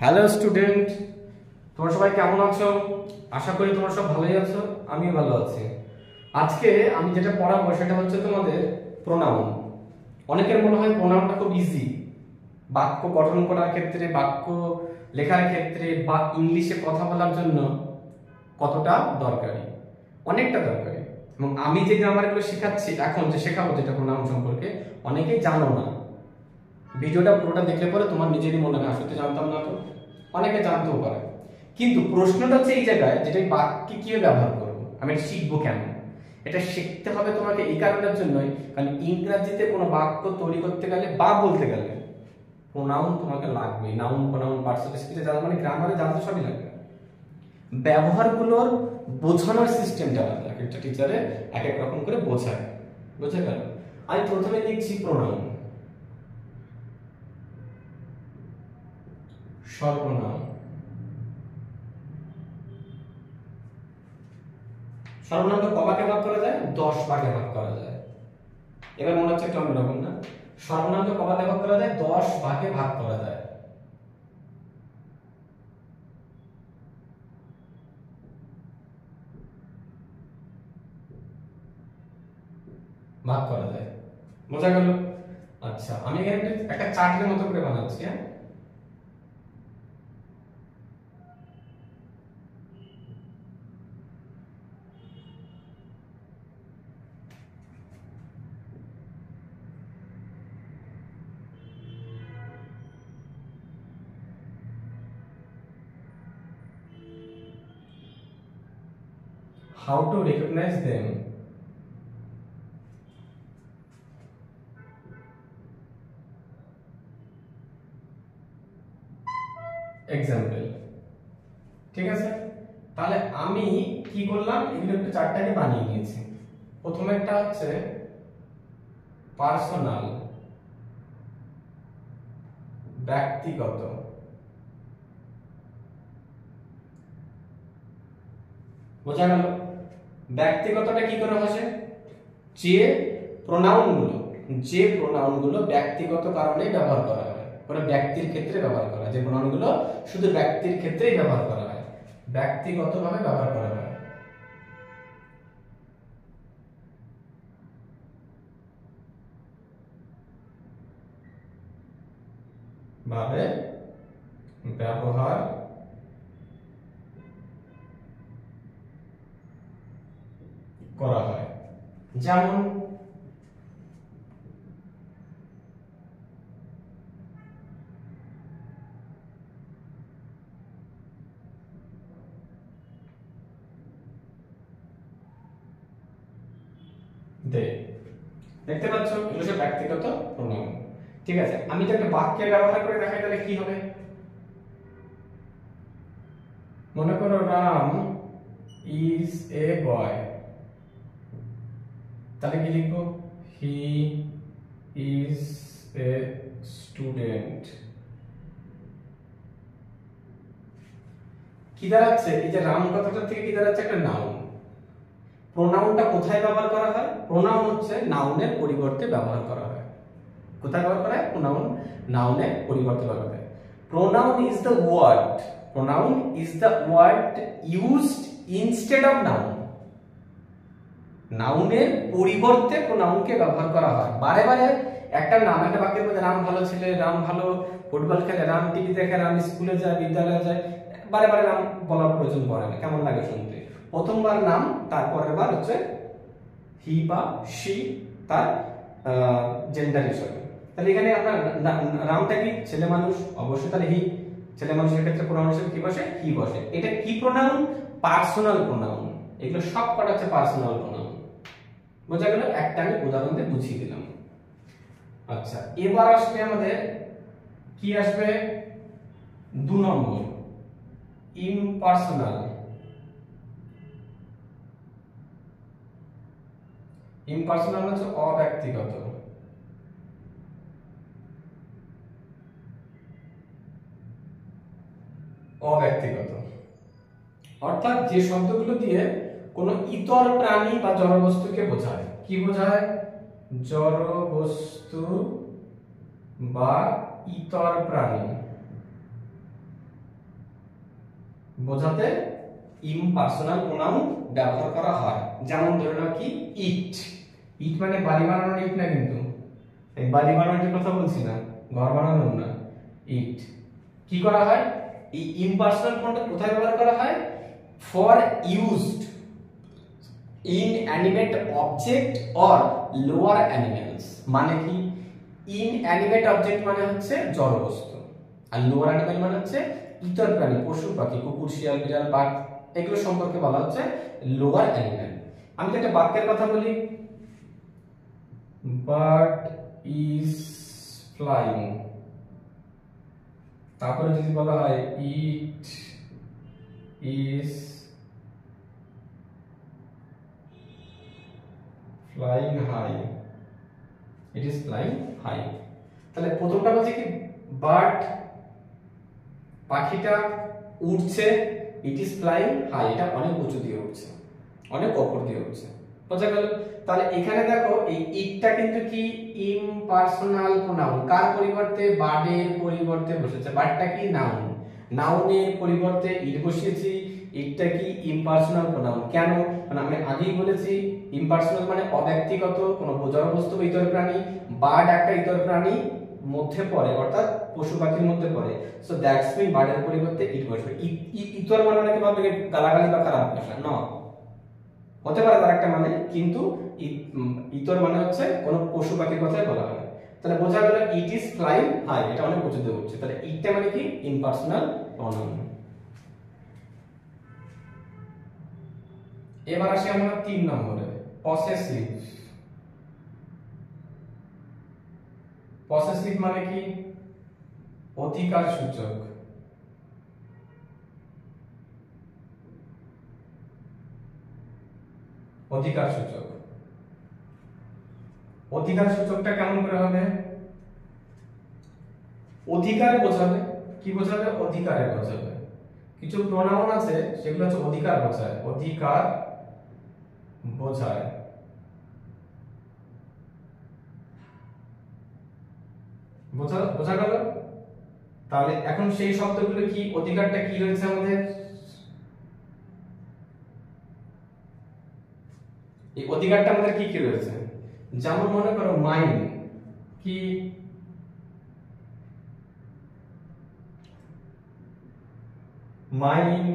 Hello student, তোমরা সবাই কেমন আছো? আশা করি তোমরা সব ভালোই আছো, আমিও ভালো আছি। আজকে আমি যেটা পড়াবো সেটা হচ্ছে তোমাদের প্রোনাউন। অনেকের মনে হয় প্রোনাউনটা খুব ইজি, বাক্য গঠন করার ক্ষেত্রে, বাক্য লেখার ক্ষেত্রে বা ইংলিশে কথা বলার জন্য কতটা দরকারি, অনেকটা দরকারি। এবং আমি যে গ্রামারগুলো শেখাচ্ছি এখন, যে শেখাবো যেটা প্রোনাউন সম্পর্কে, অনেকেই জানো না। ভিডিওটা পুরোটা দেখলে পরে তোমার নিজেরই মনে হয় সত্যি জানতাম না, তো অনেকে জানতেও পারে। কিন্তু প্রশ্নটা হচ্ছে এই জায়গায়, যেটা এই বাক্যে কিভাবে ব্যবহার করবো, আমি এটা শিখবো কেন? এটা শিখতে হবে তোমাকে এই কারণের জন্যই, কারণ ইংরেজিতে কোনো বাক্য তৈরি করতে গেলে বা বলতে গেলে প্রোনাউন তোমাকে লাগবে। নাউন, প্রোনাউন, পার্টস, স্পিচে যারা মানে গ্রামারে জানতে সবই লাগবে। ব্যবহারগুলোর বোঝানোর সিস্টেমটা আলাদা, একটা টিচারে এক এক রকম করে বোঝায়। বুঝে গেল? আমি প্রথমে লিখছি প্রোনাউন, সর্বনাম। সর্বনামকে ক ভাগে ভাগ করা যায়? 10 ভাগে ভাগ করা যায়। এবার মনে হচ্ছে একটা অন্যরকম না? সর্বনামকে ক ভাগে ভাগ করা যায়? 10 ভাগে ভাগ করা যায়। ভাগ করা যায়, বোঝা গেল? আচ্ছা, আমি এখানে একটা চার্টের মতো করে বানাচ্ছি। হ্যাঁ, how to recognize them. Example. ঠিক আছে, তাহলে আমি কি করলাম, এগুলো একটু চারটাকে বানিয়ে নিয়েছি। প্রথমে একটা হচ্ছে পার্সোনাল, ব্যক্তিগত। বোঝা গেল? ব্যক্তিগতটা কি করে বসে? যে প্রোনাউনগুলো ব্যক্তিগত কারণে ব্যবহার করা হয়, কোনো ব্যক্তির ক্ষেত্রে ব্যবহার করা হয়, যে প্রোনাউনগুলো শুধু ব্যক্তির ক্ষেত্রেই ব্যবহার করা হয়, ব্যক্তিগতভাবে ব্যবহার করা হয়। ভাবে ব্যবহার করা হয়। যেমন দে, দেখতে পাচ্ছ এগুলো সব ব্যক্তিগত প্রোনাউন। ঠিক আছে, আমি তো একটা বাক্যে ব্যবহার করে দেখাই, তাহলে কি হবে? মনে করো রাম ইজ এ বয়, তাহলে কি লিখবো? He is a student. কি দাঁড়াচ্ছে? এই যে রাম কথাটা থেকে কি দাঁড়াচ্ছে? একটা নাউন। প্রোনাউনটা কোথায় ব্যবহার করা হয়? প্রোনাউন হচ্ছে নাউনের পরিবর্তে ব্যবহার করা হয়। কোথায় ব্যবহার করা হয়? প্রোনাউন নাউনের পরিবর্তে ব্যবহার করা হয়। Pronoun is the word, pronoun is the word used instead of noun. নাউনের পরিবর্তে প্রোনাউনকে ব্যবহার করা হয়। বারে বারে একটা নাম, একটা বাক্যের মধ্যে রাম ভালো ছেলে, রাম ভালো ফুটবল খেলে, রাম টিভি দেখে, রাম স্কুলে যায়, বিদ্যালয়ে যায়, বারে বারে নাম বলার প্রয়োজন পড়ে না। কেমন লাগে শুনতে? প্রথমবার নাম, তারপরের বার হচ্ছে হি বা সি, তার জেন্ডার হিসেবে। তাহলে এখানে আপনার রামটা কি ছেলে মানুষ, অবশ্যই তাহলে হি। ছেলে মানুষের ক্ষেত্রে প্রোনাউন হিসেবে কি বসে? হি বসে। এটা কি প্রোনাউন? Personal pronoun. এগুলো সব কটা হচ্ছে পার্সোনাল প্রোনাউন। বোঝা গেল? একটা আমি উদাহরণ দিয়ে বুঝিয়ে দিলাম। আচ্ছা, এবার আসবে আমাদের কি আসবে? 2 নম্বর, ইমপার্সোনাল। ইমপার্সোনাল হচ্ছে অব্যক্তিগত। অব্যক্তিগত অর্থাৎ যে শব্দগুলো দিয়ে কোনো ইতর প্রাণী বা জড়বস্তুকে বোঝায়। কি বোঝায়? জড়বস্তু বা ইতর প্রাণী। বোঝাতে ইমপার্সোনাল প্রোনাউন ব্যবহার করা হয়। যেমন ধরে নাও কি ইট, ইট মানে বাড়ি বানানোর ইট না, কিন্তু এই বাড়ি বানানোর কথা বলছি না, ঘর বানানোর না। ইট কি করা হয়, এই ইমপার্সোনাল প্রোনাউনটা কোথায় ব্যবহার করা হয়? For used in animate object or lower animals. মানে কি, ইন অ্যানিমেট অবজেক্ট মানে হচ্ছে জড় বস্তু, আর লোয়ার অ্যানিমেল মানে হচ্ছে ইতর প্রাণী, পশু পাখি, কুকুর, শিয়াল, বিড়াল, বাঘ, এগুলো সম্পর্কে বলা হচ্ছে লোয়ার অ্যানিমেল। আমি তো একটা বাক্যের কথা বলি, বার্ড ইজ ফ্লাইং, তারপরে যদি বলা হয় it is flying high, it is flying high. তাহলে প্রথমটা বলছে কি বার্ড, পাখিটা উড়ছে, ইট ইজ ফ্লাইং হাই, এটা অনেক উঁচু দিয়ে উঠছে, অনেক উপর দিয়ে উঠছে, বোঝা গেল? তাহলে এখানে দেখো এই ইটটা কিন্তু কি ইমপার্সোনাল প্রোনাউন, কার পরিবর্তে? বার্ডের পরিবর্তে বসেছে। বার্ডটা কি নাউন, নাউনের পরিবর্তে ইট বসিয়েছি, ইটটা কি ইমপার্সোনাল প্রোনাউন। কেন? মানে আমি আগেই বলেছি ইমপার্সোনাল মানে অব্যক্তিগত, কোনো জড় বস্তু বা ইতর প্রাণী। বার্ড একটা ইতর প্রাণী মধ্যে পড়ে, অর্থাৎ পশু পাখির মধ্যে পড়ে, সো দ্যাটস মিন বার্ডের পরিবর্তে ইট বসবে। ইতর মানে অনেকে ভাবে গালাগালি বা খারাপ ভাষা, না, হতে পারে তার একটা মানে, কিন্তু ইতর মানে হচ্ছে কোন পশু পাখির কথাই বলা হয়। তাহলে বোঝা গেল ইট ইজ ফ্লাইং হাই, এটা অনেক উঁচুতে উঠছে। তাহলে ইটটা মানে কি ইমপার্সোনাল প্রোনাউন। এবার আসি আমরা 3 নম্বরে, পসেসিভ। পসেসিভ মানে কি অধিকার সূচক। অধিকার সূচক, অধিকার সূচকটা কেমন করে হবে? অধিকারে বোঝাবে, কি বোঝাবে? অধিকারে বোঝাবে। কিছু প্রোনাউন আছে সেগুলো হচ্ছে অধিকার বোঝায়, অধিকার বোঝায়। বোঝা গেল? তাহলে এখন সেই শব্দগুলো কি, অধিকারটা কি রয়েছে আমাদের? এই অধিকারটা আমাদের কি কি রয়েছে? যেমন মনে করো মাইন, কি mine,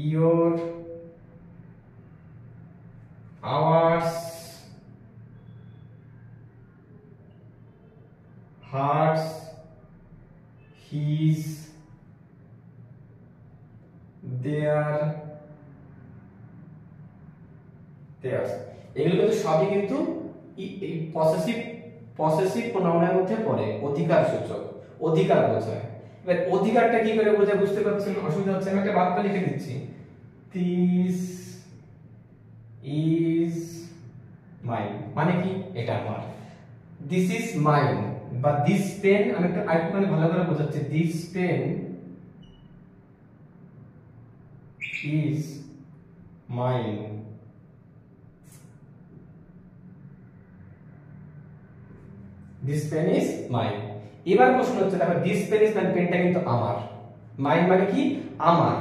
your, ours, hers, his, their, theirs. এগুলো কিন্তু সবই কিন্তু এই পসেসিভ প্রোনাউনের মধ্যে পড়ে, অধিকার সূচক, অধিকার বোঝায়। এবার অধিকারটা কি করে বোঝায় বুঝতে পারছেন? অসুবিধা হচ্ছে? আমি একটা বাক্য লিখে দিচ্ছি, দিস ইজ মাইন, মানে কি এটা আমার। দিস ইজ মাইন বা দিস পেন, আমি একটু আরেকটুখানি ভালো করে বোঝাচ্ছি, this pen is mine. This pen is mine. এবার প্রশ্ন হচ্ছে দেখো, দিস পেন ইজ মাইন, পেনটা কিন্তু আমার, মাইন মানে কি আমার।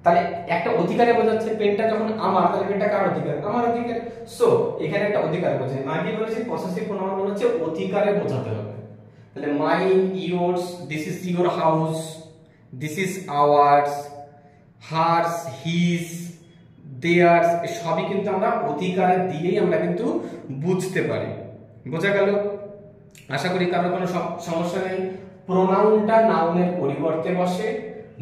তাহলে একটা অধিকারে বোঝাচ্ছে, পেনটা যখন আমার, তাহলে পেনটা কার অধিকার? আমার অধিকার। সো এখানে একটা অধিকার বোঝায়। আমি বলেছি পসেসিভ প্রোনাউন মানে হচ্ছে অধিকারে বোঝাতে হবে। তাহলে mine, yours, this is your house, this is ours, hers, his, theirs, সবই কিন্তু আমরা অধিকারে দিয়েই আমরা কিন্তু বুঝতে পারি। বোঝা গেল? আশা করি কারো কোনো সমস্যা নেই। প্রোনাউনটা নাউনের পরিবর্তে বসে,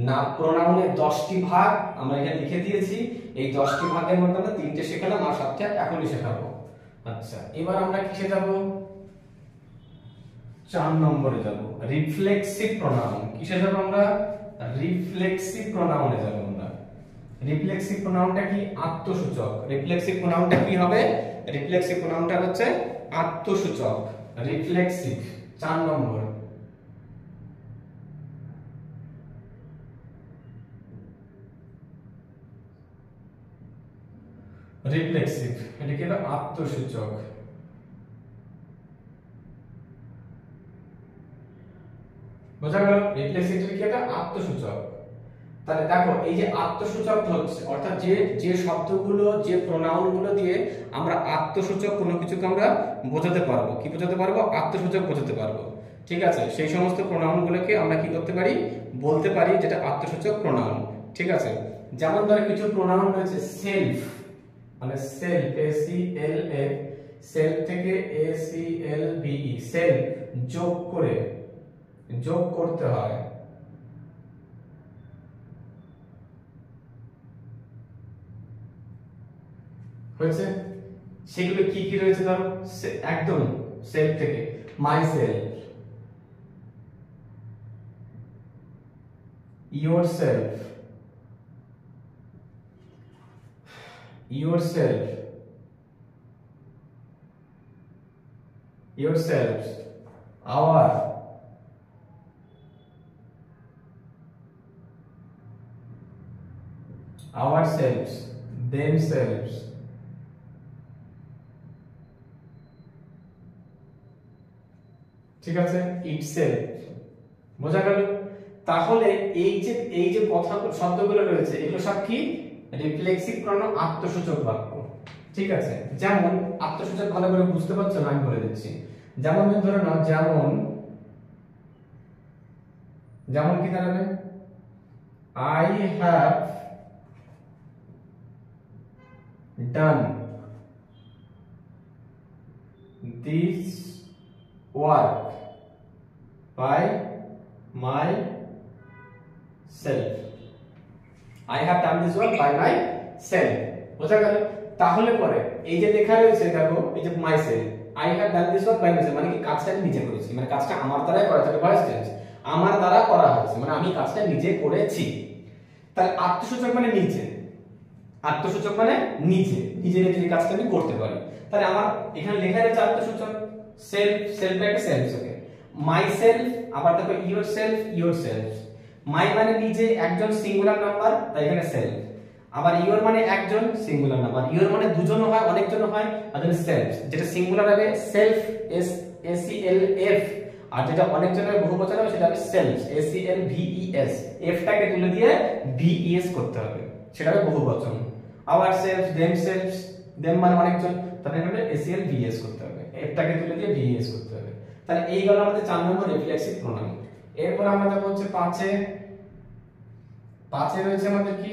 না প্রোনাউনের 10টি ভাগ আমরা এখানে লিখে দিয়েছি। এই 10টি ভাগের মধ্যে আমরা 3টে শেখালাম, আর 7টা এখনই শেখাবো। আচ্ছা, এবার আমরা কিসে যাব? 4 নম্বরে যাব, রিফ্লেক্সিভ প্রোনাউন। কিসে যাব আমরা? রিফ্লেক্সিভ প্রোনাউনে যাব আমরা। রিফ্লেক্সিভ প্রোনাউনটা কি? আত্মসূচক। রিফ্লেক্সিভ প্রোনাউনটা কি হবে? রিফ্লেক্সিভ প্রোনাউনটা হচ্ছে আত্মসূচক। রিফ্লেক্সিভ 4 নম্বর। রিফ্লেক্সিভ এটা কি? আত্মসূচক। বোঝা গেল? রিফ্লেক্সিভ কি? এটা আত্মসূচক। তাহলে দেখো এই যে আত্মসূচক হচ্ছে, অর্থাৎ যে যে শব্দগুলো যে প্রোনাউন গুলো দিয়ে আমরা আত্মসূচক কোনো কিছুকে আমরা বোঝাতে পারবো, কি বোঝাতে পারবো, আত্মসূচক বোঝাতে পারবো। ঠিক আছে, সেই সমস্ত প্রোনাউন গুলোকে আমরা কি করতে পারি, বলতে পারি যেটা আত্মসূচক প্রোনাউন। ঠিক আছে, যেমন ধরো কিছু প্রোনাউন রয়েছে সেলফ, মানে সেলফ, এস সি এল এফ, সেলফ থেকে S C L V E, self যোগ করে, যোগ করতে হয়। হয়েছে, সেগুলো কি কি রয়েছে ধরো একদম সেলফ থেকে my self, yourself, yourself, yourselves, our, ourselves, themselves, ঠিক আছে, itself। বোঝা গেল? তাহলে এই যে কথা শব্দগুলো রয়েছে এগুলো সব কি রিফ্লেক্সিভ প্রোনাউন, আত্মসূচক বাক্য। ঠিক আছে, যেমন আত্মসূচক ভালো করে বুঝতে পারছো না, আমি বলে দিচ্ছি। যেমন ধরে নাও, যেমন, যেমন কি দাঁড়াবে, I have done this work by myself, I have done this work by myself। বোঝা গেল? তাহলে পরে এই যে লেখা রয়েছে দেখো, এই যে my self, I have done this work by myself, মানে কি কাজটা আমি নিজে করেছি, মানে কাজটা আমার দ্বারাই করা হয়েছে, ভয়েস টেন্স আমার দ্বারা করা হয়েছে, মানে আমি কাজটা নিজে করেছি। তাহলে আত্মসূচক মানে নিজে, আত্মসূচক মানে নিজে, নিজে নিজে কাজটা আমি করতে পারি। তাহলে আমার এখানে লেখা রয়েছে আত্মসূচক সেলফ, সেলফ একটা সেলফ, ওকে, মাই সেলফ, আবার দেখো ইওর সেলফ, ইওর সেলফ। মাই মানে নিজে, একজন সিঙ্গুলার নাম্বার, তাই এখানে সেলফ। আবার ইওর মানে একজন সিঙ্গুলার নাম্বার, ইওর মানে দুজন হয়, অনেকজন হয়, আর দেন সেলফ, যেটা সিঙ্গুলার হবে self, S E C L এফ, আর যেটা অনেকজনের বহুবচন হবে সেটা হবে self, S C L V E S, F টাকে তুলে দিয়ে ভি ই এস করতে হবে, সেটা হবে বহুবচন। আবার সেলফ, দেম সেলফস, দেম মানে অনেকজন, তাহলে এখানে A C L V S করতে হবে, এফ টাকে তুলে দিয়ে ভি ই এস করতে হবে। তাহলে এই গেল আমাদের 4 নম্বর রিফ্লেক্সিভ প্রোনাউন। এরপর আমরা দেখব হচ্ছে 5 রয়েছে আমাদের কি,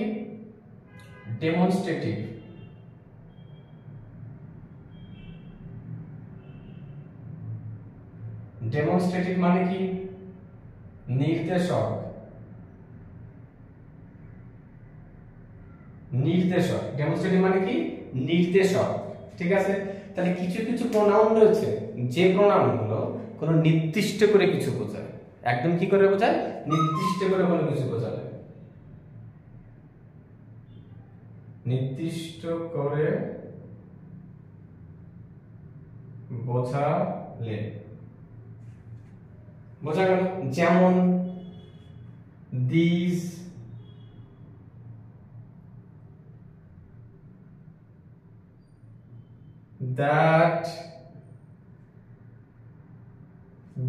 ডেমনস্ট্রেটিভ। ডেমনস্ট্রেটিভ মানে কি, নির্দেশক, নির্দেশক, ডেমনস্ট্রেটিভ মানে কি নির্দেশক। ঠিক আছে, তাহলে কিছু কিছু প্রোনাউন রয়েছে যে প্রোনাউন গুলো কোনো নির্দিষ্ট করে কিছু বোঝায়, একদম কি করে বোঝায়, নির্দিষ্ট করে কোনো কিছু বোঝায়, নির্দিষ্ট করে বোঝালে, বোঝা গেল? যেমন this, that,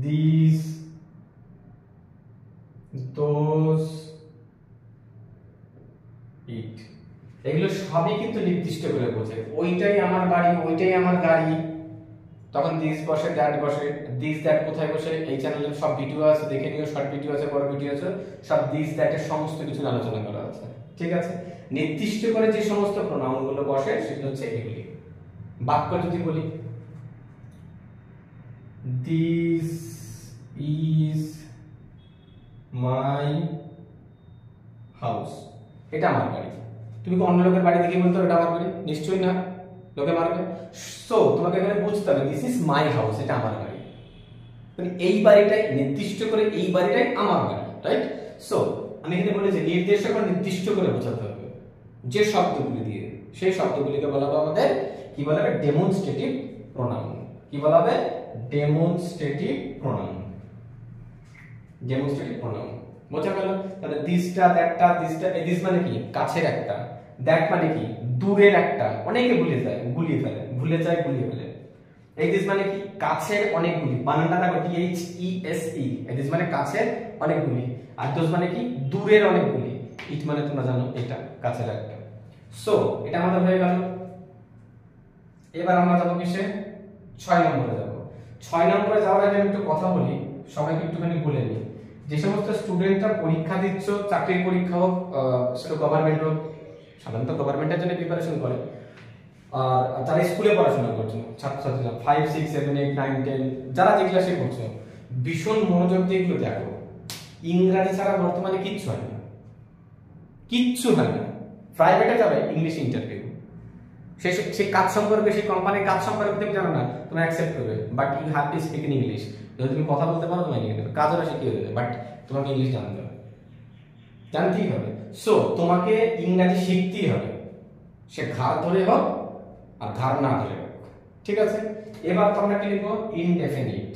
these, those, it, এগুলো সবই কিন্তু নির্দিষ্ট করে বোঝে। ওইটাই আমার বাড়ি, ওইটাই আমার গাড়ি, তখন দিস বসে, দ্যাট বসে। দিস দ্যাট কোথায় বসে, এই চ্যানেলে সব ভিডিও আছে, দেখে নিও, শর্ট ভিডিও আছে, বড় ভিডিও আছে, সব দিস দ্যাটের সমস্ত কিছু আলোচনা করা আছে। ঠিক আছে, নির্দিষ্ট করে যে সমস্ত প্রোনাউন গুলো বসে সেগুলো হচ্ছে এগুলি। বাক্য যদি বলি, দিস ইজ মাই হাউস, এটা আমার বাড়ি। তুমি কি অন্য লোকের বাড়ি দেখে বলতে এটা আমার বাড়ি? নিশ্চয়ই না, লোকে মারবে। সো তোমাকে এখানে বুঝতে হবে দিস ইজ মাই হাউস, এটা আমার বাড়ি, মানে এই বাড়িটাই নির্দিষ্ট করে, এই বাড়িটাই আমার বাড়ি, রাইট? সো আমি এখানে বলেছি নির্দেশক নির্দিষ্ট করে বোঝাতে হবে যে শব্দগুলি দিয়ে, সেই শব্দগুলিকে বলা হবে আমাদের কি বলা হবে, ডেমনস্ট্রেটিভ প্রোনাউন। কি বলা হবে, ডেমনস্ট্রেটিভ প্রোনাউন, ডেমনস্ট্রেটিভ প্রোনাউন। বোঝা গেল? তাহলে দিসটা, দ্যাটটা, দিসটা, দিস মানে কি কাছের একটা, দ্যাট মানে কি দূরের একটা, অনেকে ভুলে যায়, গুলিয়ে ফেলে, ভুলে যায়, গুলিয়ে ফেলে। এই দিস মানে কি কাছের অনেকগুলি, বানানটা দেখো THESE, এই দিস মানে কাছের অনেকগুলি। আর দোজ মানে কি দূরের অনেকগুলি, ইট মানে তোমরা জানো এটা কাছের একটা। সো এটা আমাদের হয়ে গেল। এবার আমরা যাবো কিসে? 6 নম্বরে যাব। 6 নম্বরে যাওয়ার আগে আমি একটু কথা বলি, সবাইকে একটুখানি বলে নিই। যে সমস্ত স্টুডেন্টরা পরীক্ষা দিচ্ছ, চাকরির পরীক্ষা হোক, সেটা গভর্নমেন্ট হোক, সাধারণত গভর্নমেন্টের জন্য প্রিপারেশন করে, আর যারা স্কুলে পড়াশোনা করছো ছাত্রছাত্রীরা 5, 6, 7, 8, 9, 10 যারা যে ক্লাসে পড়ছো, ভীষণ মনোযোগ দিয়ে এগুলো দেখো। ইংরেজি ছাড়া বর্তমানে কিচ্ছু হয় না, কিচ্ছু হয় না। প্রাইভেটে যাবে ইংলিশ ইন্টারভিউ, সেই কাজ সম্পর্কে, সেই কোম্পানির কাজ সম্পর্কে তুমি জানো না, তুমি অ্যাকসেপ্ট করবে, but you have to speak in English. যদি তুমি কথা বলতে পারো তোমায় নিয়ে নেবে, কাজও শিখিয়ে দেবে, বাট তোমাকে ইংলিশ জানতে হবে, জানতেই হবে। সো তোমাকে ইংরাজি শিখতেই হবে, সে ঘাড় ধরে হোক আর ঘাড় না ধরে হোক, ঠিক আছে? এবার তোমরা কি লিখবো? ইনডেফিনিট।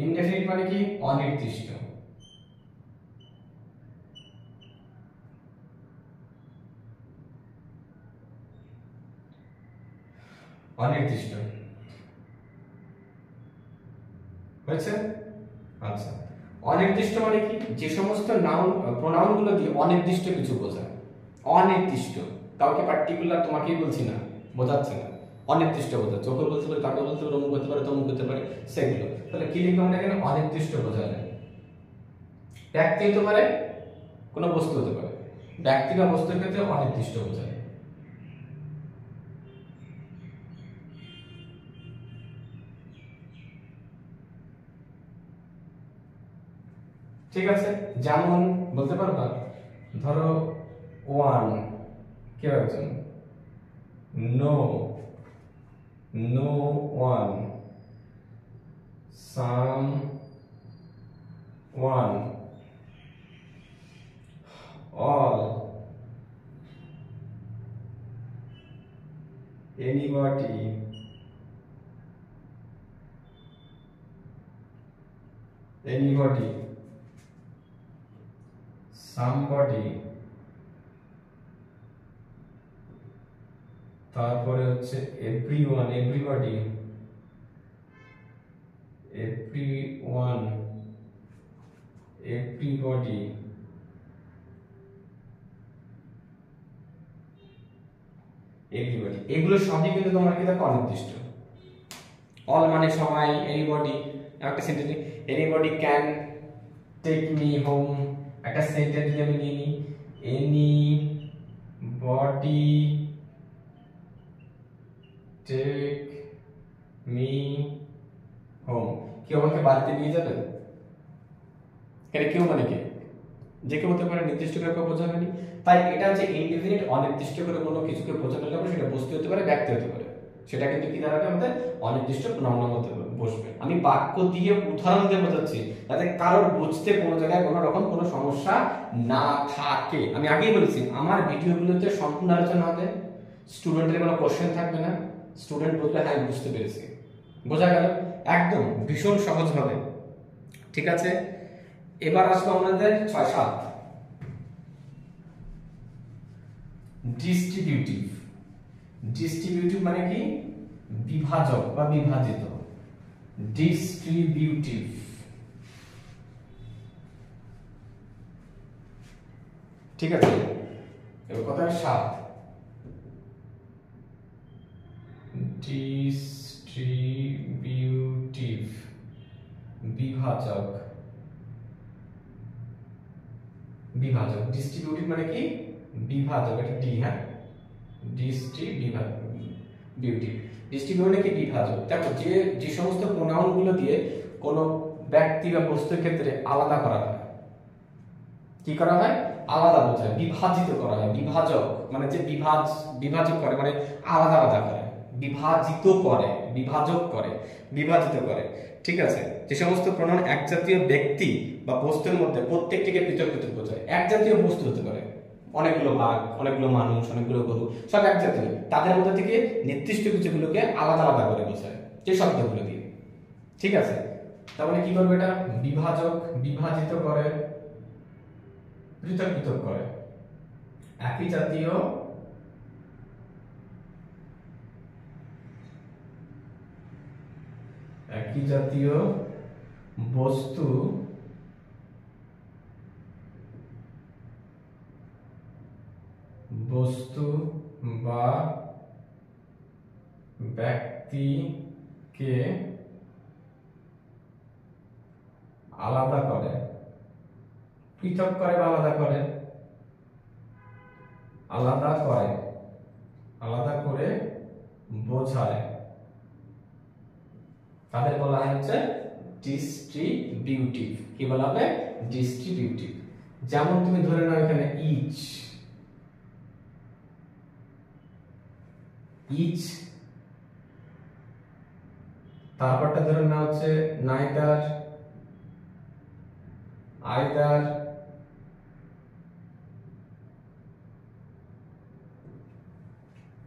ইনডেফিনিট মানে কি? অনির্দিষ্ট। অনির্দিষ্ট হয়েছে? আচ্ছা, অনির্দিষ্ট মানে কি? যে সমস্ত নাউন প্রোনাউন গুলো দিয়ে অনির্দিষ্ট কিছু বোঝায়। অনির্দিষ্ট, কাউকে পার্টিকুলার তোমাকেই বলছি না, বোঝাচ্ছে না, অনির্দিষ্ট বোঝাচ্ছে। ওকে বলতে পারে, তাকে বলতে পারে, অমুক হতে পারে, তমুক হতে পারে, সেগুলো। তাহলে কি লিখবো আমরা এখানে? অনির্দিষ্ট বোঝায়। ব্যক্তি হতে পারে, কোনো বস্তু হতে পারে, ব্যক্তি বা বস্তুর ক্ষেত্রে অনির্দিষ্ট বোঝায়। ঠিক আছে? যেমন বলতে পারবা, ধরো ওয়ান, কেউ একজন, no, no one, some one, all, anybody, anybody, somebody, তারপরে হচ্ছে everyone, everybody, everyone, everybody, everybody, এগুলো সবই কিন্তু তোমার কি দেখো অনির্দিষ্ট। অল মানে সবাই, এনিবডি একটা sentence, anybody can take me home, একটা সেন্টেন্স দিয়ে আমি নিয়ে নিই, এনিবডি টেক মি হোম। কেউ আমাকে বাড়িতে নিয়ে যাবে? এটা কেউ মানে কে? যে কেউ হতে পারে, নির্দিষ্ট করে কেউ বোঝাবে না। তাই এটা যে ইনডিফিনিট, অনির্দিষ্ট করে কোনো কিছুকে বোঝানো যাবে, সেটা বস্তু হতে পারে, ব্যক্তি হতে পারে, সেটা কিন্তু কি দাঁড়াবে? আমাদের অনির্দিষ্ট প্রোনাউনের মধ্যে বসবে। আমি বাক্য দিয়ে উদাহরণ দিয়ে বোঝাচ্ছি যাতে কারোর বুঝতে কোনো জায়গায় কোনো রকম কোনো সমস্যা না থাকে। আমি আগেই বলেছি আমার ভিডিওগুলোতে সম্পূর্ণ আলোচনা হবে, স্টুডেন্টের কোনো কোশ্চেন থাকবে না, স্টুডেন্ট বুঝলে হ্যাঁ বুঝতে পেরেছি, বোঝা গেল, একদম ভীষণ সহজ হবে। ঠিক আছে? এবার আসবো আমাদের 6, 7, ডিস্ট্রিবিউটিভ। ডিস্ট্রিবিউটিভ মানে কি? বিভাজক বা বিভাজিত। ডিস্ট্রিবিউটিভ। ঠিক আছে? এবার কথা 7, ডিস্ট্রিবিউটিভ, বিভাজক। বিভাজক, ডিস্ট্রিবিউটিভ মানে কি? বিভাজক, এটা ডি, হ্যাঁ, ডিস্ট্রিবিউটিভ। ডিস্ট্রিবিউটিভ মানে কি? বিভাজক। দেখো যে সমস্ত প্রোনাউন গুলো দিয়ে কোন ব্যক্তি বা বস্তুর ক্ষেত্রে আলাদা করা হয়, কি করা হয়? আলাদা বোঝায়, বিভাজিত করা হয়। বিভাজক মানে যে বিভাজক করে, মানে আলাদা আলাদা করে, বিভাজিত করে, বিভাজক করে, বিভাজিত করে। ঠিক আছে? যে সমস্ত প্রোনাউন এক জাতীয় ব্যক্তি বা বস্তুর মধ্যে প্রত্যেকটিকে পৃথক পৃথক বোঝায়। এক জাতীয় বস্তু হতে পারে, অনেকগুলো বাঘ, অনেকগুলো মানুষ, অনেকগুলো গরু, সব এক জাতীয়, তাদের মধ্যে থেকে নির্দিষ্ট কিছুগুলোকে আলাদা আলাদা করে বোঝায় যে শব্দগুলো দিয়ে। ঠিক আছে? তার মানে কি করবে? এটা বিভাজক, বিভাজিত করে, পৃথক পৃথক করে। একই জাতীয় বস্তু বস্তু বা ব্যক্তিকে আলাদা করে, পৃথক করে বা আলাদা করে, আলাদা করে বোঝায়, তাদের বলা হয় হচ্ছে ডিস্ট্রিবিউটিভ। কি বলা হবে? ডিস্ট্রিবিউটিভ। যেমন তুমি ধরে নাও এখানে ইচ, তারপরটা ধরে নাও হচ্ছে নাইদার, আইদার,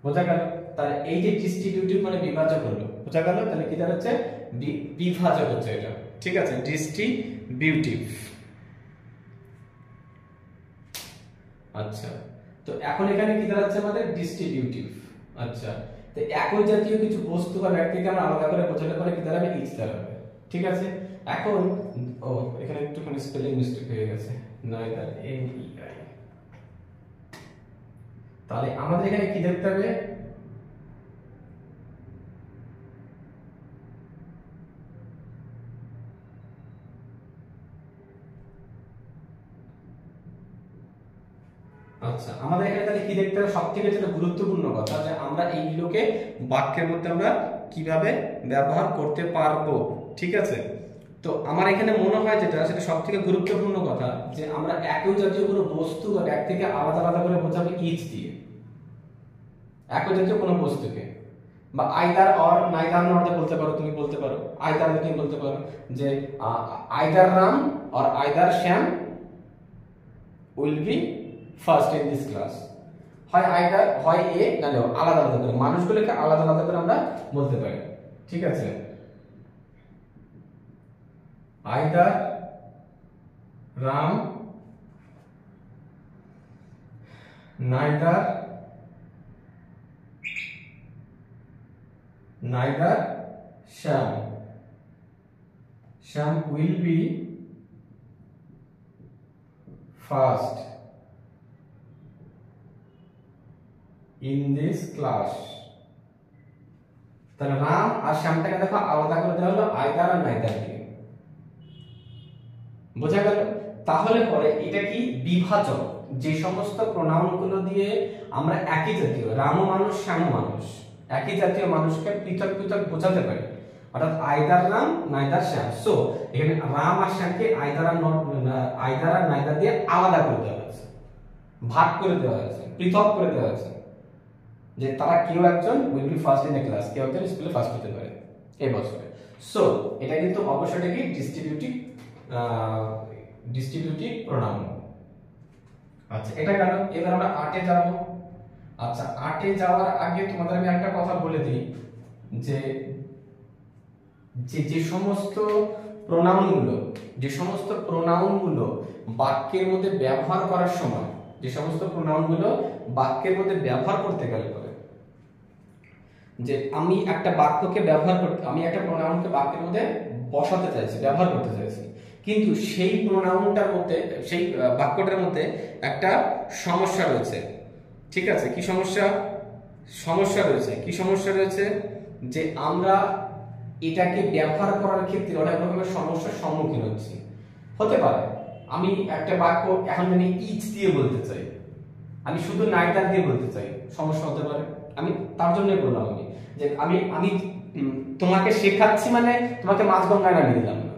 বোঝা গেল? তাহলে এই যে ডিস্ট্রিবিউটিভ মানে বিভাজক হলো, বোঝা গেল? তাহলে কি দাঁড়াচ্ছে? বিভাজক হচ্ছে এটা, ঠিক আছে? ডিস্ট্রিবিউটিভ। আচ্ছা, তো এখন এখানে কি দাঁড়াচ্ছে আমাদের? ডিস্ট্রিবিউটিভ। আচ্ছা, তো একই জাতীয় কিছু বস্তু বা ব্যক্তিকে আমরা আলাদা করে বোঝালে পরে কি দাঁড়াবে? ইচ দাঁড়াবে, ঠিক আছে? এখন এখানে একটুখানি স্পেলিং মিস্টেক হয়ে গেছে, নাইদার, NEI। তাহলে আমাদের এখানে কি দেখতে হবে? আচ্ছা, আমাদের এখানে তাহলে কি দেখতে হবে? সবথেকে যেটা গুরুত্বপূর্ণ কথা, যে আমরা এইগুলোকে বাক্যের মধ্যে আমরা কিভাবে ব্যবহার করতে পারবো, ঠিক আছে? তো আমার এখানে মনে হয় যেটা, সেটা সবথেকে গুরুত্বপূর্ণ কথা, যে আমরা একই জাতীয় কোনো বস্তু বা ব্যক্তিকে আলাদা আলাদা করে বোঝাবো ইচ দিয়ে। একই জাতীয় কোনো বস্তুকে, বা আইদার অর, নাইদার নর দিয়ে বলতে পারো, তুমি বলতে পারো আইদার দিয়ে বলতে পারো যে either Ram or either Shyam will be first in this class. হয় আইদার, হয় এ, নাহলে আলাদা আলাদা করে মানুষগুলোকে আলাদা আলাদা করে আমরা বলতে পারি, ঠিক আছে? Either Ram, neither Sham will be first in this class। তাহলে রাম আর শ্যামটাকে দেখো আলাদা করে দেওয়া হলো আইদার আর নাইদার দিয়ে, বোঝা গেল? তাহলে পরে এটা কি? বিভাজক। যে সমস্ত প্রোনাউন গুলো দিয়ে আমরা একই জাতীয়, রামও মানুষ শ্যামও মানুষ, একই জাতীয় মানুষকে পৃথক পৃথক বোঝাতে পারি, অর্থাৎ আইদার রাম নাইদার শ্যাম। সো এখানে রাম আর শ্যামকে আইদার আর নাইদার দিয়ে আলাদা করে দেওয়া হয়েছে, ভাগ করে দেওয়া হয়েছে, পৃথক করে দেওয়া হয়েছে, যে তারা কেউ একজন will be first in the class, কেউ একজন স্কুলে ফার্স্ট হতে পারে এই বছরে। সো এটা কিন্তু অবশ্যই কি ডিস্ট্রিবিউটিভ প্রোনাউন। আচ্ছা, এটা গেল। এবার আমরা আটে যাব। আচ্ছা, আটে যাওয়ার আগে তোমাদের আমি একটা কথা বলে দিই, যে যে সমস্ত প্রোনাউনগুলো বাক্যের মধ্যে ব্যবহার করার সময়, যে সমস্ত প্রোনাউনগুলো বাক্যের মধ্যে ব্যবহার করতে গেলে পরে, যে আমি একটা বাক্যকে ব্যবহার করতে, আমি একটা প্রোনাউনকে বাক্যের মধ্যে বসাতে চাইছি, ব্যবহার করতে চাইছি, কিন্তু সেই প্রোনাউনটার মধ্যে, সেই বাক্যটার মধ্যে একটা সমস্যা রয়েছে, ঠিক আছে? কি সমস্যা রয়েছে? যে আমরা এটাকে ব্যবহার করার ক্ষেত্রে অনেক রকমের সমস্যার সম্মুখীন হচ্ছি। হতে পারে আমি একটা বাক্য এখন আমি ইচ দিয়ে বলতে চাই, আমি শুধু নাইদার দিয়ে বলতে চাই, সমস্যা হতে পারে। আমি তার জন্য বললাম যে আমি তোমাকে শেখাচ্ছি, মানে তোমাকে মাছ গঙ্গায় নামিয়ে দিলাম না,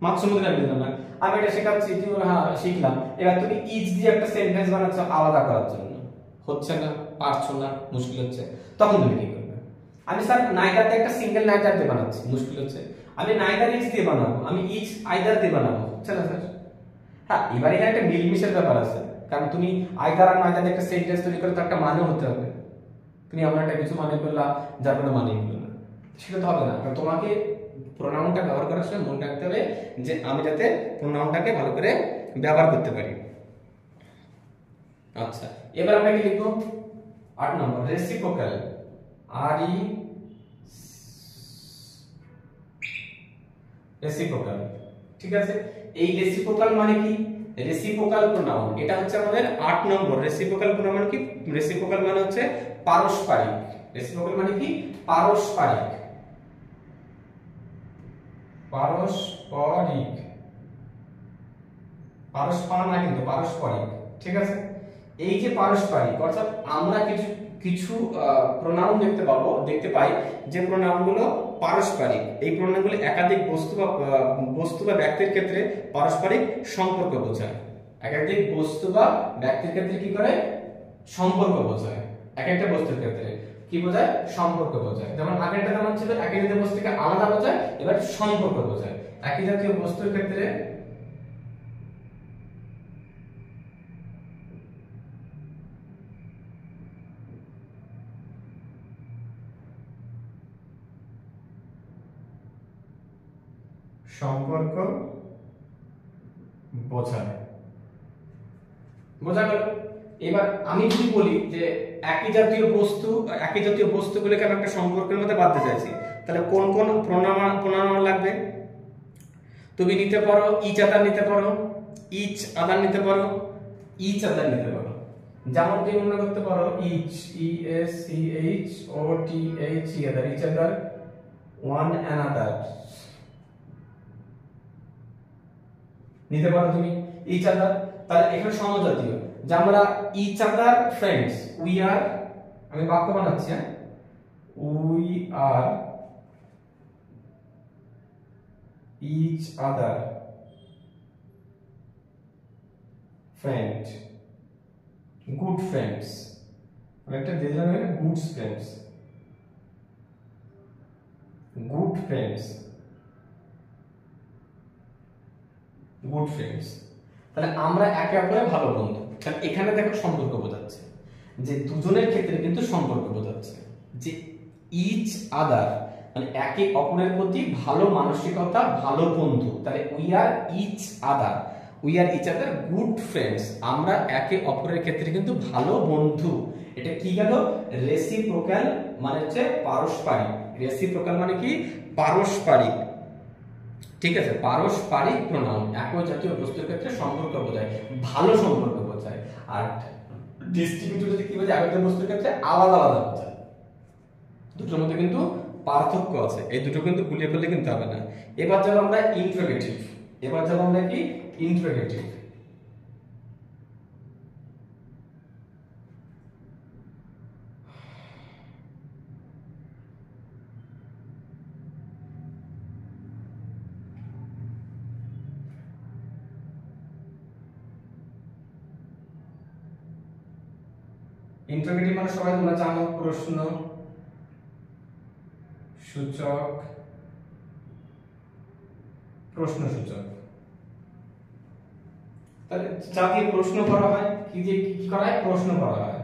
মাছ সমুদ্রে নামিয়ে দিলাম না, আমি এটা শেখাচ্ছি, তুমি হ্যাঁ শিখলাম, এবার তুমি ইচ দিয়ে একটা সেন্টেন্স বানাচ্ছ আলাদা করার জন্য, হচ্ছে না, পারছো না, মুশকিল হচ্ছে, তখন তুমি কি করবে? আমি স্যার নাইদারতে একটা সিঙ্গেল নাইদার দিয়ে বানাচ্ছি, মুশকিল হচ্ছে, আমি নাইদার ইচ দিয়ে বানাবো, আমি ইচ আইদার দিয়ে বানাবো, হচ্ছে না স্যার? হ্যাঁ, এবার এখানে একটা মিলমিশের ব্যাপার আছে, কারণ তুমি আইদার আর নাইদার একটা সেন্টেন্স তৈরি করে তো একটা মানে হতে হবে। তুমি আমরা একটা কিছু মানে করলা যার কোনো মানে হলো না, সেটা তো হবে না। কারণ তোমাকে প্রোনাউনটা ব্যবহার করার সময় মনে রাখতে হবে যে আমি যাতে প্রোনাউনটাকে ভালো করে ব্যবহার করতে পারি। আচ্ছা, এবার আমরা কি লিখবো? 8 নম্বর রেসিপ্রোকাল, রেসিপ্রোকাল, ঠিক আছে? এই রেসিপ্রোকাল মানে কি? Reciprocal pronoun. এটা হচ্ছে আমাদের 8 নম্বর। রেসিপ্রোকাল প্রোনাউন মানে কি? রেসিপ্রোকাল মানে হচ্ছে পারস্পরিক। রেসিপ্রোকাল মানে কি? পারস্পরিক। পারস্পরিক, পারস্পর না কিন্তু পারস্পরিক, ঠিক আছে? এই যে পারস্পরিক অর্থাৎ আমরা কিছু কিছু প্রোনাউন দেখতে পাই যে প্রোনাউনগুলো পারস্পরিক। এই প্রোনাউনগুলো একাধিক বস্তু বা ব্যক্তির ক্ষেত্রে পারস্পরিক সম্পর্ক বোঝায়। একাধিক বস্তু বা ব্যক্তির ক্ষেত্রে কি করে? সম্পর্ক বোঝায়। এক একটা বস্তুর ক্ষেত্রে কি বোঝায়? সম্পর্ক বোঝায়। যেমন আগেরটা যেমন ছিল একই জাতীয় বস্তুকে আলাদা বোঝায়, এবার সম্পর্ক বোঝায়। একই জাতীয় বস্তুর ক্ষেত্রে সম্পর্ক বোঝায়। বোঝা গেল? এবার আমি যদি বলি যে একই জাতীয় বস্তুগুলোকে আমি একটা সম্পর্কের মধ্যে বাঁধতে চাইছি, তাহলে কোন কোন প্রোনাউন লাগবে? তুমি নিতে পারো ইচ আদার নিতে পারো, ইচ আদার নিতে পারো, ইচ আদার নিতে পারো। যেমন তুমি মনে করতে পারো each, E A C H O T H E other, each other, one another নিতে পারো তুমি ইচ আদার। তাহলে এখানে সমজাতীয় যে আমরা each other friends, we are, আমি বাক্য বানাচ্ছি, হ্যাঁ, we are each other friend, good friends. আমি একটা দিলাম good friends, good friends, good friends. তাহলে আমরা একে অপরের ভালো বন্ধু। কারণ এখানে দেখো সম্পর্ক বোঝাচ্ছে, যে দুজনের ক্ষেত্রে কিন্তু সম্পর্ক বোঝাচ্ছে যে ইচ আদার মানে একে অপরের প্রতি ভালো মানসিকতা, ভালো বন্ধু। তাহলে we are each other, we are each other good friends, আমরা একে অপরের ক্ষেত্রে কিন্তু ভালো বন্ধু। এটা কি গেল? রেসিপ্রোকাল মানে হচ্ছে পারস্পরিক। রেসিপ্রোকাল মানে কি? পারস্পরিক, ঠিক আছে? পারস্পরিক প্রোনাউন একই জাতীয় বস্তুর ক্ষেত্রে সম্পর্ক বোঝায়, ভালো সম্পর্ক বোঝায়। আর ডিস্ট্রিবিউটিভ যদি কি বোঝায়? একই বস্তুর ক্ষেত্রে আলাদা আলাদা বোঝায়। দুটোর মধ্যে কিন্তু পার্থক্য আছে, এই দুটো কিন্তু গুলিয়ে ফেললে কিন্তু হবে না। এবার যাব আমরা ইন্টারোগেটিভ। এবার যাব আমরা কি? ইন্টারোগেটিভ। ইন্টারোগেটিভ মানে সবাই তোমরা জানো প্রশ্ন সূচক, প্রশ্ন সূচক। তাহলে যা দিয়ে প্রশ্ন করা হয়, কি দিয়ে কি করা হয়? প্রশ্ন করা হয়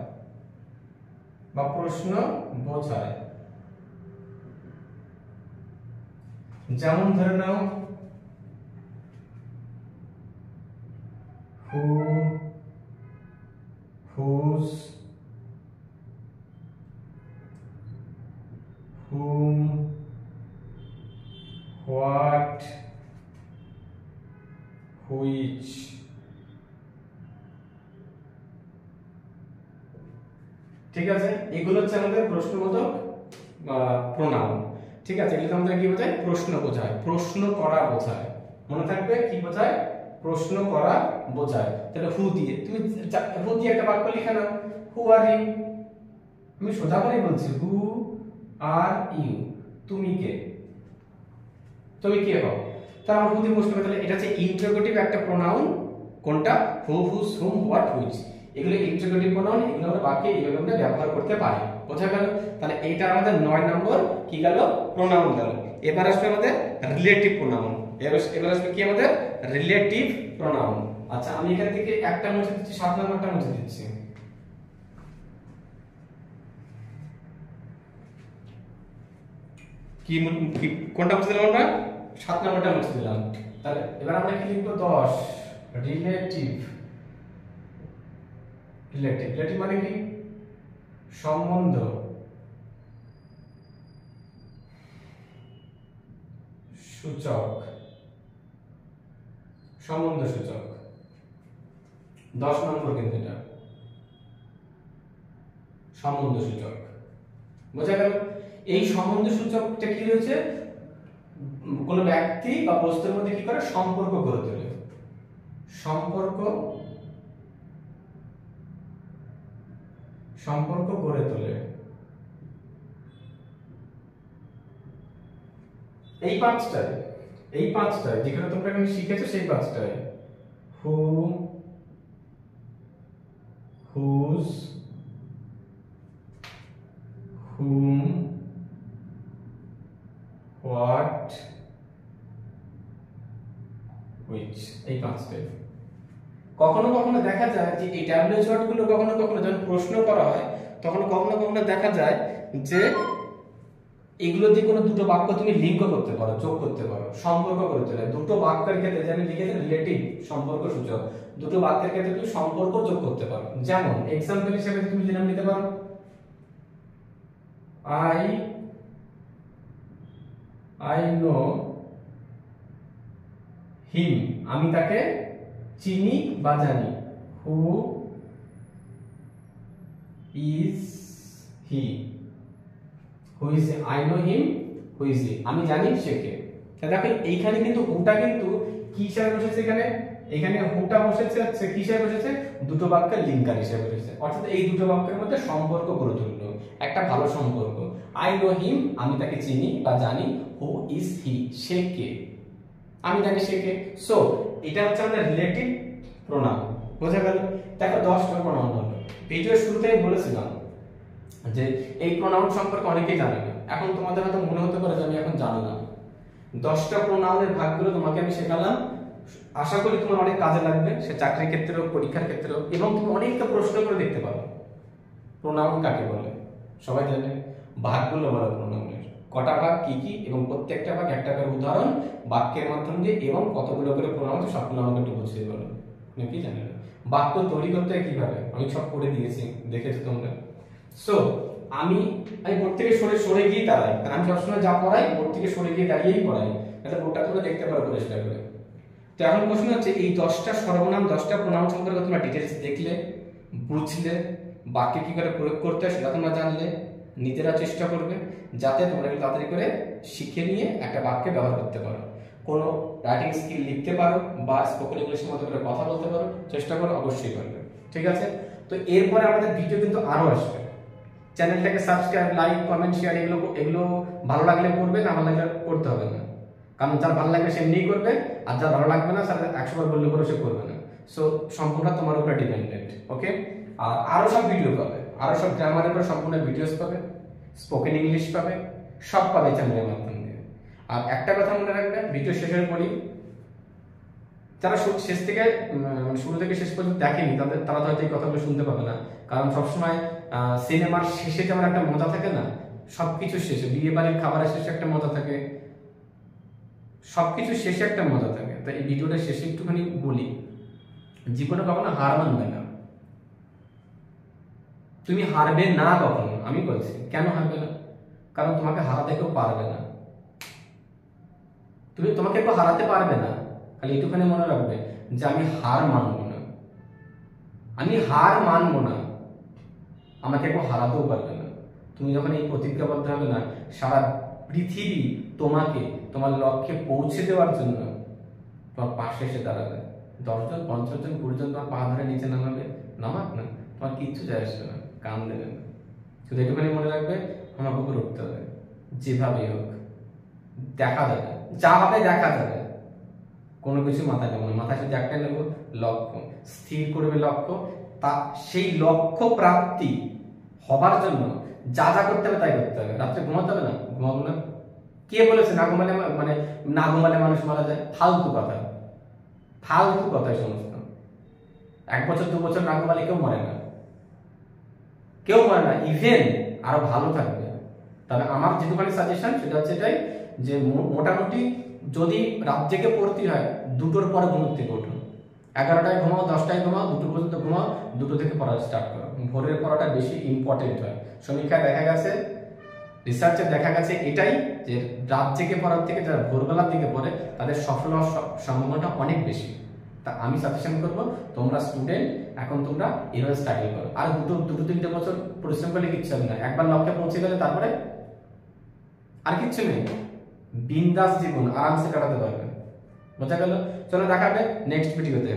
বা প্রশ্ন বোঝায়। যেমন ধরে নাও হু, হুজ, whom, what, which। ঠিক আছে? এগুলো হচ্ছে আমাদের প্রশ্নবোধক প্রোনাউন। ঠিক আছে? এগুলো আমাদের কি বোঝায়? প্রশ্ন বোঝায়, প্রশ্ন করা বোঝায়। মনে থাকবে কি বোঝায়? প্রশ্ন করা বোঝায়। তাহলে হু দিয়ে তুমি হু দিয়ে একটা বাক্য লিখে নাও, হু আর ইউ। আমি সোজা করেই বলছি, হু আর ইউ, তুমি কে? তুমি কে হও? তাহলে আমার হু দিয়ে প্রশ্ন করতে, তাহলে এটা হচ্ছে ইন্টারোগেটিভ একটা প্রোনাউন। কোনটা? হু, হুজ, হুম, হোয়াট, হুইচ। এগুলো ইন্টারোগেটিভ প্রোনাউন, এগুলো আমরা বাক্যে এইভাবে আমরা ব্যবহার করতে পারি। বোঝা গেল? তাহলে এইটা আমাদের 9 নম্বর কি গেল? প্রোনাউন গেল। এবার আসবে আমাদের রিলেটিভ প্রোনাউন। এবার আসবে কি আমাদের? Relative pronoun. আচ্ছা, আমি এখান থেকে একটা মুছে দিচ্ছি, 7 নম্বরটা মুছে দিচ্ছি। কি কোনটা মুছে দিলাম আমরা? 7 নম্বরটা মুছে দিলাম। তাহলে এবার আমরা কি লিখবো? 10 রিলেটিভ। রিলেটিভ, রিলেটিভ মানে কি? সম্বন্ধ, সূচক, সম্বন্ধ সূচক। 10 নম্বর কিন্তু এটা সম্বন্ধসূচক। বোঝা গেল? এই সম্বন্ধসূচকটা কি রয়েছে, কোনো ব্যক্তি বা বস্তুর মধ্যে কি করে সম্পর্ক গড়ে তোলে, সম্পর্ক গড়ে তোলে। এই পাঁচটায় যেখানে তোমরা এখানে শিখেছো সেই পাঁচটায়, হু, হুজ, হুম, হোয়াট, হুইচ, এই পাঁচটায়। কখনো কখনো দেখা যায় যে এই ডাব্লিউএইচ ওয়ার্ডগুলো কখনো কখনো যখন প্রশ্ন করা হয় তখন কখনো কখনো দেখা যায় যে এগুলো দিয়ে কোনো দুটো বাক্য তুমি লিঙ্ক করতে পারো, যোগ করতে পারো, সম্পর্ক করতে পারো। দুটো বাক্যের ক্ষেত্রে যে আমি লিখেছি রিলেটিভ, সম্পর্ক সূচক, দুটো বাক্যের ক্ষেত্রে তুমি সম্পর্ক যোগ করতে পারো। যেমন এক্সাম্পল হিসেবে তুমি যেটা নিতে পারো, আই নো হিম, আমি তাকে চিনি বা জানি। Who is he, who is, I know him, who is he, আমি জানি সে কে। দেখো এইখানে কিন্তু হুটা কিন্তু কি হিসাবে বসেছে, এখানে হুটা বসেছে হচ্ছে কি হিসাবে বসেছে, দুটো বাক্যের লিঙ্কার হিসাবে বসেছে। অর্থাৎ এই দুটো বাক্যের মধ্যে সম্পর্ক গড়ে তুললো, একটা ভালো সম্পর্ক। আই নো হিম, আমি তাকে চিনি বা জানি। হু ইজ হি, সে কে, আমি জানি সে কে। সো এটা হচ্ছে আমাদের রিলেটিভ প্রোনাউন। বোঝা গেল? দেখো 10টা প্রোনাউন হলো। ভিডিওর শুরুতেই বলেছিলাম যে এই প্রোনাউন সম্পর্কে অনেকেই জানে না। এখন তোমাদের হয়তো মনে হতে পারে যে আমি এখন জানি না। 10টা প্রোনাউনের ভাগগুলো তোমাকে আমি শেখালাম, আশা করি তোমার অনেক কাজে লাগবে, সে চাকরির ক্ষেত্রে হোক, পরীক্ষার ক্ষেত্রে হোক। এবং তুমি অনেকটা প্রশ্ন করে দেখতে পারো প্রোনাউন কাকে বলে। সবাই জানে ভাগগুলো বলো প্রোনাউনের, কটা ভাগ কি কি, এবং প্রত্যেকটা ভাগ একটা করে উদাহরণ বাক্যের মাধ্যমে দিয়ে, এবং কতগুলো করে প্রোনাউন সবগুলো আমাকে একটু বুঝিয়ে বলো। কি জানি না বাক্য তৈরি করতে কিভাবে, আমি সব করে দিয়েছি, দেখেছো তোমরা। সো আমি বোর্ড থেকে সরে গিয়ে দাঁড়াই, কারণ আমি সবসময় যা পড়াই বোর্ড থেকে সরে গিয়ে দাঁড়িয়েই পড়াই, যাতে বোর্ডটা তোমরা দেখতে পারো পরিষ্কার করে। তো এখন প্রশ্ন হচ্ছে, এই 10টা সর্বনাম, 10টা প্রোনাউন সম্পর্কে তোমরা ডিটেইলস দেখলে, বুঝলে, বাক্যে কি করে প্রয়োগ করতে হয় সেটা তোমরা জানলে, নিজেরা চেষ্টা করবে যাতে তোমরা একটু তাড়াতাড়ি করে শিখে নিয়ে একটা বাক্যে ব্যবহার করতে পারো, কোনো রাইটিং স্কিল লিখতে পারো, বা স্পোকেন ইংলিশের মতো করে কথা বলতে পারো। চেষ্টা করো, অবশ্যই করবে। ঠিক আছে? তো এরপরে আমাদের ভিডিও কিন্তু আরো আসবে। চ্যানেলটাকে সাবস্ক্রাইব, লাইক, কমেন্ট, শেয়ার এগুলো ভালো লাগলে করবে, না ভালো লাগলে করতে হবে না। কারণ যার ভালো লাগবে সে এমনিই করবে, আর যার ভালো লাগবে না স্যার 100 বার বললে করে সে করবে না। সো সম্পূর্ণ তোমার উপরে ডিপেন্ডেন্ট। ওকে? আর আরো সব ভিডিও পাবে, আরো সব গ্রামারের উপর সম্পূর্ণ ভিডিওস পাবে, স্পোকেন ইংলিশ পাবে, সব পাবে চ্যানেলের মাধ্যমে। আর একটা কথা মনে রাখবে, ভিডিও শেষের পরই যারা শেষ থেকে শুরু থেকে শেষ পর্যন্ত দেখেনি তারা হয়তো এই কথাগুলো শুনতে পাবে না। কারণ সবসময় সিনেমার শেষে যেমন একটা মজা থাকে না, সবকিছু শেষে, বিয়ে বাড়ির খাবারের শেষে একটা মজা থাকে, সবকিছু শেষে একটা মজা থাকে। তো এই ভিডিওটা শেষে একটুখানি বলি, জীবনে কখনো হার মানবে না। তুমি হারবে না কখনো, আমি বলছি। কেন হারবে না? কারণ তোমাকে হারাতে কেউ পারবে না, তোমাকে কেউ হারাতে পারবে না। খালি একটুখানি মনে রাখবে যে আমি হার মানবো না, আমি হার মানবো না, আমাকে কেউ হারাতেও পারবে না। তুমি যখন এই প্রতিজ্ঞাবদ্ধ হবে না, সারা পৃথিবী তোমাকে তোমার লক্ষ্যে পৌঁছে দেওয়ার জন্য তোমার পাশে এসে দাঁড়াবে। 10 জন, 50 জন, 20 জন তোমার পা ধরে নিচে নামাবে, নামাক না, তোমার কিচ্ছু যায় আসবে না, কান দেবে না। শুধু একটুখানি মনে রাখবে আমাকে উপরে উঠতে হবে, যেভাবেই হোক। দেখা যাবে, যা হবে দেখা যাবে, কোনো কিছু মাথায় নেবো না। মাথায় শুধু একটাই নেবো, লক্ষ্য স্থির করবে। লক্ষ্য, তা সেই লক্ষ্য প্রাপ্তি হবার জন্য যা যা করতে হবে তাই করতে হবে। রাত্রে ঘুমাতে হবে না, ঘুমাবো না। কে বলেছে না ঘুমালে, মানে না ঘুমালে মানুষ মারা যায়? ফালতু কথা, ফালতু কথা সমস্ত। 1 বছর 2 বছর না ঘুমালে কেউ মরে না, কেউ মরে না, ইভেন আরো ভালো থাকবে। তবে আমার যেটুখানি সাজেশন সেটা হচ্ছে এটাই, যে মোটামুটি যদি রাত জেগে পড়তে হয় 2টোর পরে ঘুমোতে থেকে ওঠো। 11টায় ঘুমাও, 10টায় ঘুমাও, 2টো পর্যন্ত ঘুমাও, 2টো থেকে পড়া স্টার্ট করো। ভোরের পড়াটা বেশি ইম্পর্টেন্ট হয়। সমীক্ষায় দেখা গেছে, রিসার্চে দেখা গেছে এটাই, যে রাত জেগে পড়ার থেকে যারা ভোরবেলার দিকে পড়ে তাদের সফল হওয়ার সম্ভাবনাটা অনেক বেশি। তা আমি সাজেশন করব তোমরা স্টুডেন্ট এখন তোমরা এভাবে স্ট্রাগল করো, আর দুটো তিনটে বছর পরিশ্রম করলে কিচ্ছু হবে না, একবার লক্ষ্যে পৌঁছে গেলে তারপরে আর কিচ্ছু নেই, বিন্দাস জীবন আরামসে কাটাতে পারবে। বোঝা গেল? চলো দেখা হবে নেক্সট ভিডিওতে।